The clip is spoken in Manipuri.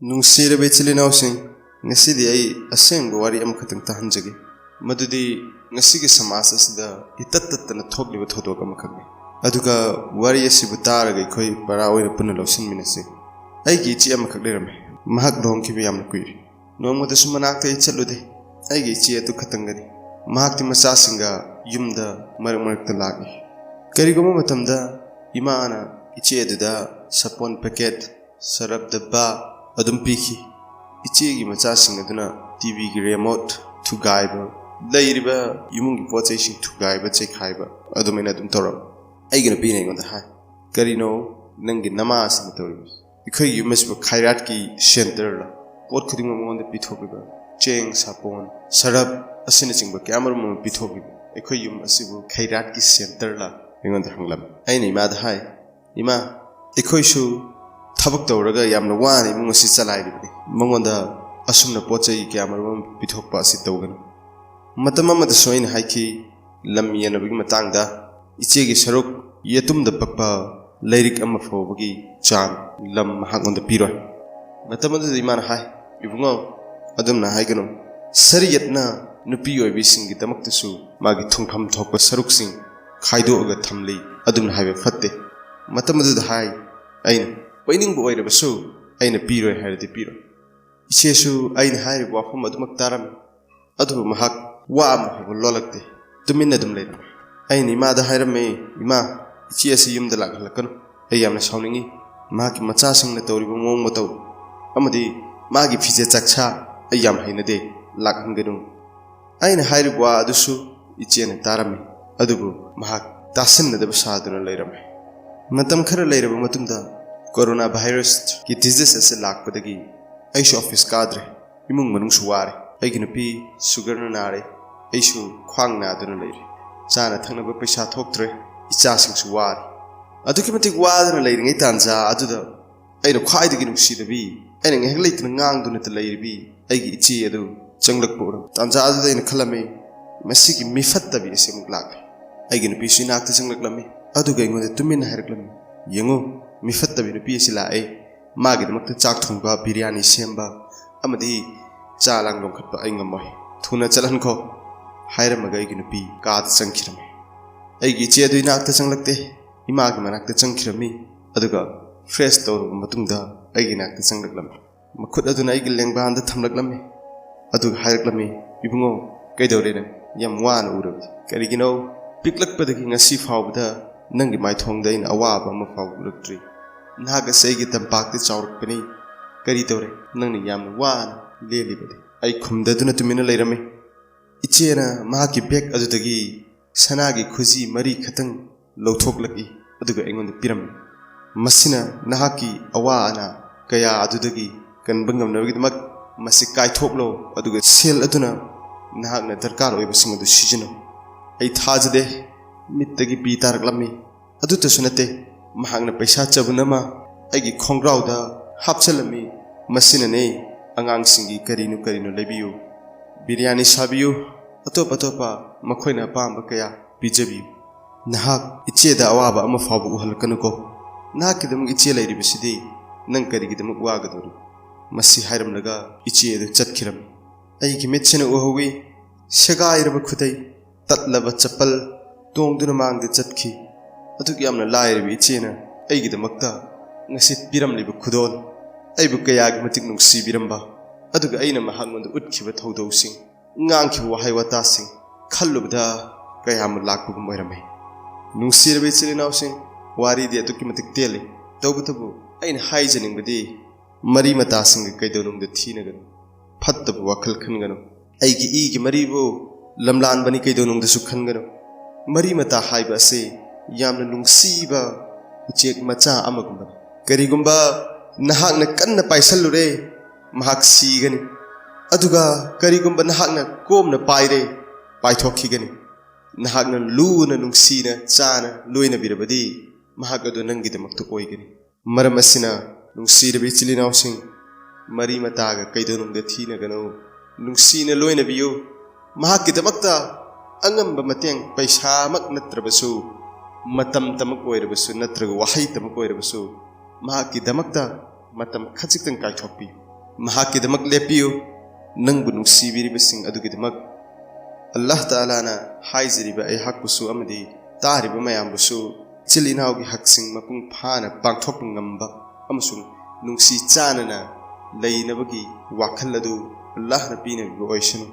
नुंसीरबे इचिलिनावसिंग ngasi aseng wari am khatang tahanjage madudi ngasi ge samas asida itattatna thokliba thodok am khagbe aduga wari asibu taraga khoi para oina punna lawsin minase aigi chi am khaglerame mahak dong ki yam kuiri nomada sumanak te chalude aigi chi atu khatangani mahak ti macha singa yumda marak marak ta lagi karigoma matamda imana ichi aduda sapon packet sarap dabba adum piki ichegi macha singaduna TV gi remote thugaiba leiriba yumungi pochai sing thugaiba che khaiba adumena dum toram aigina pine ngonda ha karino nangi namas na tori ikhoi yumas ba khairat ki center la pot khuding monda pithobiba cheng sapon sarap asina chingba kamar mo pithobiba ikhoi yum asibu khairat ki center la ngonda hanglam aini ma da hai ima ikhoi shu tabak tawraga yamna wani mungo si chalai ribni mongonda asumna pochai kyamarum pithokpa si tawgan matama mad soin haiki lam yanabigi matangda ichegi saruk yatumda pakpa lairik amma fobagi chan lam hagonda piroi matama da iman hai ibungo adumna haigano sariyatna nupi oibi singi tamaktasu magi thungpham thokpa saruk sing khaido aga thamli adumna haibe fatte matama da hai aina Paining boy the basu, aina piro had the piro. Isesu, aina high wafum adumak taram, adu mahak, wam, lolakte, to minadum later. Aini ma the hire me, ima, ichiasium the lakan, ayam sounding, maki matasang the tori moto, amadi, magi fizetacha, ayam hinade, lakangadum. Aina hire wa adusu, ichian tarami, adubu, mahak, tasin the basadun later. Matam kara later matumda. Corona virus ki disease ase lakpadagi aishu office kadre imung manung suware aigina pi sugar na nare aishu khwang na duna leire chana thangna ba paisa thoktre icha sing suware aduki matik wadana leire ngai tanja aduda aina khwai dagi nusi dabi aina ngek leitna ngang duna ta leire bi aigi ichi adu changlak poram tanja adu aina khalame masigi mifatta bi ase muk lak aigina pi sinak ta changlak lami aduga ingode tumin haraklami yengo Mifatta binu piesila magi the makta chak thungba biryani semba amadi chalang long khatpa aingamoi thuna chalan ko hairamaga iginu pi kaat changkhirame aigi che dui nakta changlakte imagi manakta changkhirami aduga fresh to matungda aigi nakta changlaklam makhut aduna aigi lengba anda thamlaklame aduga hairaklame ibungo kaidore yam wan urab karigino piklakpadagi ngasi fawbda nangi mai thongda in awaba ma fawulatri naga segi tampak te chawrkpani kari tore nangni yam wan lelibade ai khumda duna tumina leirame ichena mahaki bek adudagi sanagi khuji mari khatang lawthoklaki aduga engon piram masina nahaki awa ana kaya adudagi kanbangam nabigidmak masi kai thoklo aduga sel aduna nahakna darkar oiba singadu sijino ai thajade mittagi pi taraklami aduta sunate mahangna paisa chabunama aigi khongrauda hapchalami masinane angang singi karinu lebiyu biryani sabiyu atopa makhoina pamba kaya bijabi nahak icheda awaba ama fabu halkanuko nahakidam iche lairibisidi nang karigidam wagadoru masi hairamlaga ichedu chatkhiram aigi mechena uhawi segairaba khudai tatlaba chapal tongduna mangda chatkhi aduk yamna lairibi ichena aigidmakta ngasi piramliba khudol aibu kayagi matik nungsi biramba aduga aina mahangonda utkhiba thodosing ngangkhiba wahai watasing khallubda kayam lakpugum oirame nungsirbe chilinawsing wari de aduki matik tele tawbutabu aina haijaningbadi mari matasing kaidolungda thinagan phattabu wakhal khangano aigi igi maribo lamlan bani kaidolungda sukhangano mari mata haiba ase yamna nungsiba uchek macha amagumba karigumba nahakna kanna paisalure mahak sigani aduga karigumba nahakna komna paire paithokkhigani nahakna luna nungsina chana loina birabadi mahak adu nangidamaktu oigani maram asina nungsirabi chilinawsing mari mataga kaidonungda thinagano nungsina loina biyu mahakkidamakta angamba mateng paisa mak natrabasu matam tamak oirabasu natraga wahai tamak oirabasu mahaki damakta matam khachiktan kai thokpi महाकिदमक लेपियो नंगबु नुंसीबिरिबसिंग अदुगिदमक अल्लाह तालाना हाइजरिबा अयहाकबुसु अमदि तारिबा मयामबुसु इचिल इनाउगी हकसिंग मपुंग फाना पांगथोक ngamba अमसुंग नुंसी चानना लैनबगी वाखल अदु अल्लाह न पीनबिबो ओइसनु।